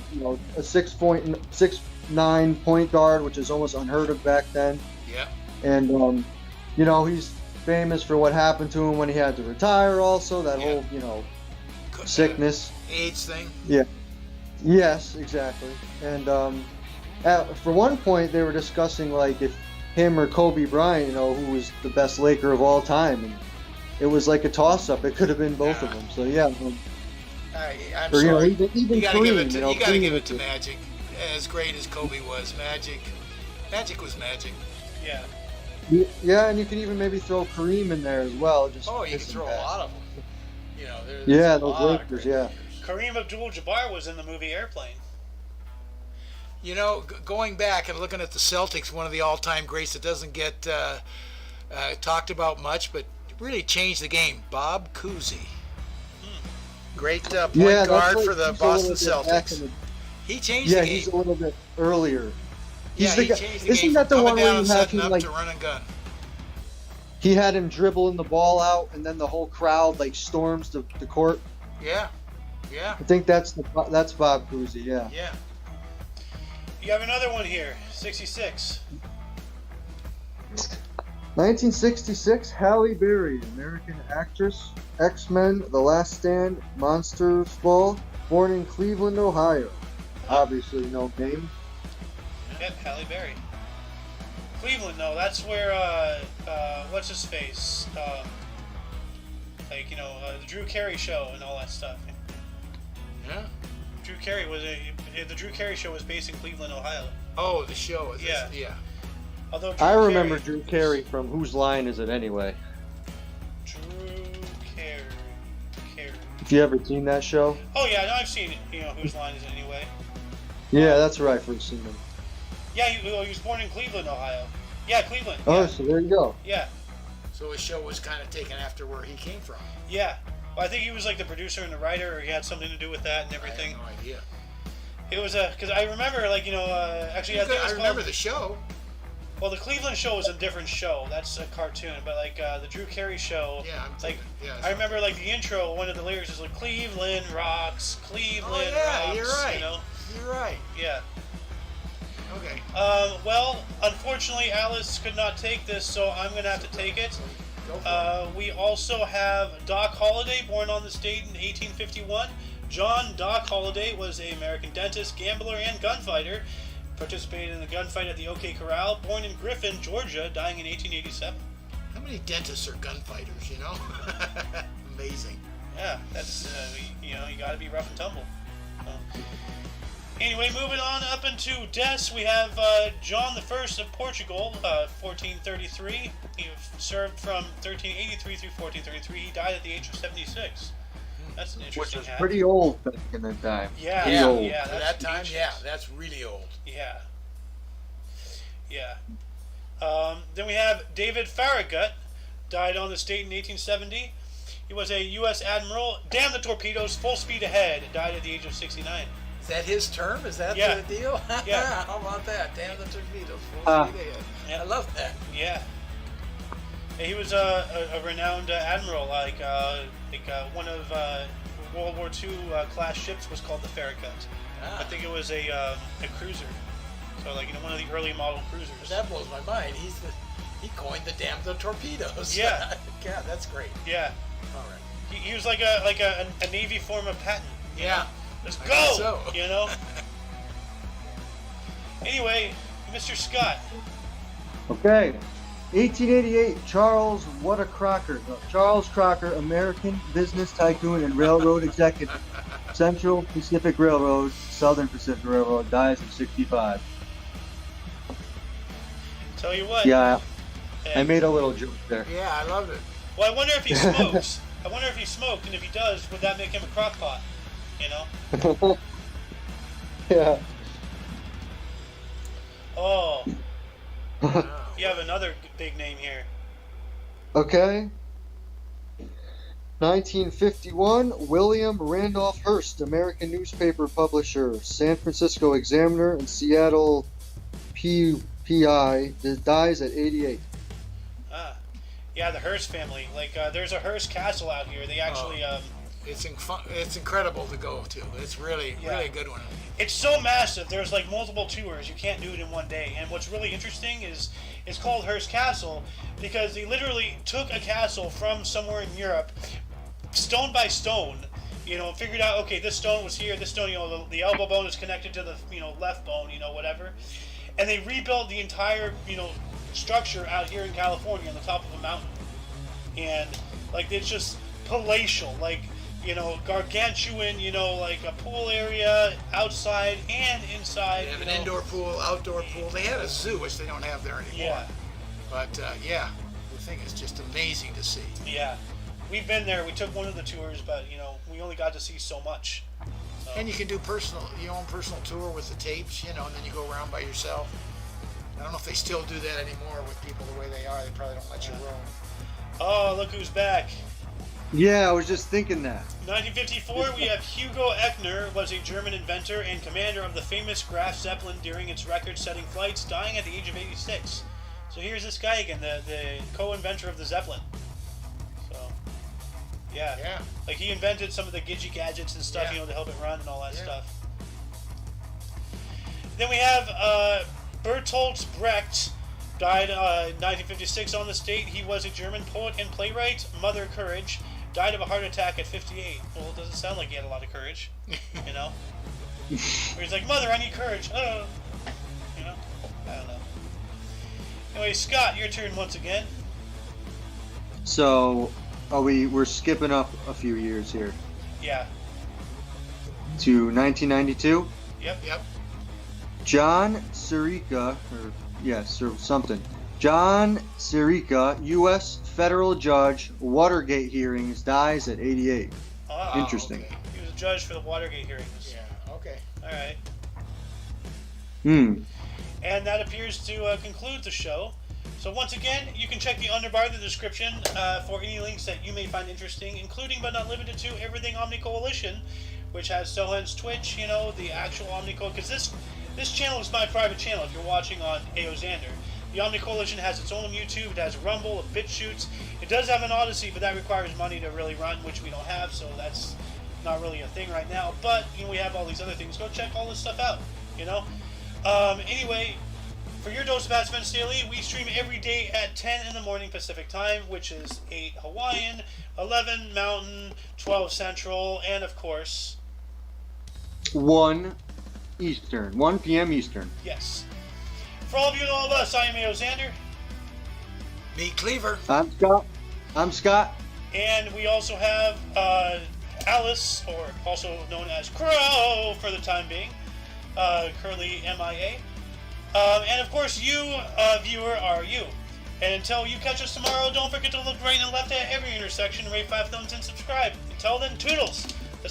6'9" point guard, which is almost unheard of back then. Yeah. And he's famous for what happened to him when he had to retire. Also, that whole sickness. AIDS thing. Yeah. Yes, exactly. And for one point, they were discussing if him or Kobe Bryant, who was the best Laker of all time, and it was like a toss-up. It could have been both of them. So yeah. I'm Or, sorry. even You gotta give Kareem, it to Kareem to Magic. As great as Kobe was, Magic was Magic. Yeah. Yeah, and you can even maybe throw Kareem in there as well. Just Oh, you can piss him throw a back. lot of them. There's Yeah, a those lot of Lakers. great Yeah. players. Kareem Abdul-Jabbar was in the movie Airplane. Going back and looking at the Celtics, one of the all-time greats that doesn't get talked about much, but really changed the game, Bob Cousy. Great point Yeah, guard that's for the he's a little Boston bit back Celtics. in the- He changed Yeah, the game. he's a little bit earlier. He's He the guy. changed the Isn't game that from the one coming where down you and have setting him up to run and gun? he had him dribbling the ball out, and then the whole crowd storms the court? Yeah. I think that's Bob Cousy. Yeah. Yeah. You have another one here, 66. 1966, Halle Berry, American actress, X-Men, The Last Stand, Monsters Ball, born in Cleveland, Ohio. Obviously, no name. Yep, Halle Berry. Cleveland, though, that's where, what's his face? The Drew Carey show and all that stuff. Yeah. The Drew Carey show was based in Cleveland, Ohio. Oh, the show. Yeah. Yeah. Although I remember Drew Carey from Whose Line Is It Anyway? Drew Carey. If you ever seen that show? Oh yeah, no, I've seen it. Whose Line Is It Anyway? Yeah, that's where I first seen him. Yeah, he was born in Cleveland, Ohio. Yeah, Cleveland. Oh, Yeah. so there you go. Yeah. So his show was kind of taken after where he came from. Yeah. Well, I think he was like the producer and the writer, or he had something to do with that and everything. I have no idea. It was because I remember, actually, I think it was I remember called, the show. Well, the Cleveland show was a different show. That's a cartoon, but like the Drew Carey show. Yeah, I'm like thinking, yeah. I remember like the intro. One of the lyrics is like Cleveland rocks, Cleveland yeah, rocks. you're right. You know. You're right. Yeah. Okay. Well, unfortunately, Alice could not take this, so I'm gonna have to take it. Go for it. We also have Doc Holliday, born on this date in 1851. John Doc Holliday was an American dentist, gambler, and gunfighter. Participated in the gunfight at the OK Corral. Born in Griffin, Georgia, dying in 1887. How many dentists are gunfighters, you know? Amazing. Yeah, that's, you gotta be rough and tumble. Anyway, moving on up into deaths, we have John I of Portugal, 1433. He served from 1383 through 1433. He died at the age of 76. That's an interesting Which is hat. pretty old back in that time. Yeah, Pretty old. yeah. For that time, that's really old. Yeah. Yeah. Then we have David Farragut, died on this date in 1870. He was a U.S. Admiral. Damn the torpedoes, full speed ahead. Died at the age of 69. Is that his term? Is that Yeah. the deal? Yeah. How about that? Damn the torpedoes. Full speed ahead. Yeah. I love that. Yeah. Yeah, he was a renowned admiral. One of World War II class ships was called the Farragut. I think it was a cruiser. So one of the early model cruisers. That blows my mind. He coined the damn the torpedoes. Yeah. God, that's great. Yeah. All right. He was like a Navy form of Patton. you Yeah. know? Let's I go! guess so. You know? Anyway, Mr. Scott. Okay. 1888, Charles Crocker, American business tycoon and railroad executive. Central Pacific Railroad, Southern Pacific Railroad, dies at 65. Tell you what. Yeah, I and- made a little joke there. Yeah, I loved it. Well, I wonder if he smokes. I wonder if he smoked, and if he does, would that make him a crock pot? You know? Yeah. Oh, Wow. you have another big name here. Okay. 1951, William Randolph Hearst, American newspaper publisher, San Francisco Examiner, and Seattle PI, dies at 88. Ah, yeah, the Hearst family. There's a Hearst castle out here. They actually, It's incredible to go to. It's really a good one. it's so massive. There's multiple tours. You can't do it in one day. And what's really interesting is it's called Hearst Castle because they literally took a castle from somewhere in Europe, stone by stone, figured out, okay, this stone was here, this stone, the elbow bone is connected to the, left bone, whatever. And they rebuilt the entire, structure out here in California on the top of a mountain. And, it's just palatial, gargantuan, a pool area outside and inside. They have an indoor pool, outdoor pool. They had a zoo, which they don't have there anymore. Yeah, But, the thing is just amazing to see. yeah. We've been there. We took one of the tours, but, we only got to see so much. So. And you can do your own personal tour with the tapes, and then you go around by yourself. I don't know if they still do that anymore with people the way they are. They probably don't let you roam. Oh, look who's back. Yeah, I was just thinking that. 1954, we have Hugo Echner, was a German inventor and commander of the famous Graf Zeppelin during its record-setting flights, dying at the age of 86. So here's this guy again, the co-inventor of the Zeppelin. So, yeah. Yeah. He invented some of the gadgets and stuff, Yeah. to help it run and all that Yeah. stuff. Then we have Bertolt Brecht, died 1956 on this date. He was a German poet and playwright. Mother Courage, died of a heart attack at 58. Well, it doesn't sound like he had a lot of courage, Where he's like, Mother, I need courage. Oh, I don't know. Anyway, Scott, your turn once again. So, we're skipping up a few years here Yeah. to 1992. Yep. John Sirica, John Sirica, U.S. federal judge, Watergate hearings, dies at 88. Ah, Interesting. Okay. he was a judge for the Watergate hearings. Yeah, okay. All right. And that appears to conclude the show. So once again, you can check the underbar of the description for any links that you may find interesting, including but not limited to Everything Omni Coalition, which has Sohan's Twitch, the actual Omni Coalition, because this channel is my private channel if you're watching on AO Xander. The OMNI Coalition has its own YouTube. It has Rumble, a BitChutes. It does have an Odyssey, but that requires money to really run, which we don't have, so that's not really a thing right now. But we have all these other things. Go check all this stuff out. Anyway, for your dose of Advent Daily, we stream every day at 10 in the morning Pacific time, which is 8 Hawaiian, 11 Mountain, 12 Central, and of course 1 Eastern, 1 p.m. Eastern. yes. For all of you and all of us, I am A.O. Xander. Meet Cleaver. I'm Scott. And we also have Alice, or also known as Crow for the time being, currently MIA. And of course, you, viewer, are you. And until you catch us tomorrow, don't forget to look right and left at every intersection, rate 5 thumbs, and subscribe. Until then, toodles!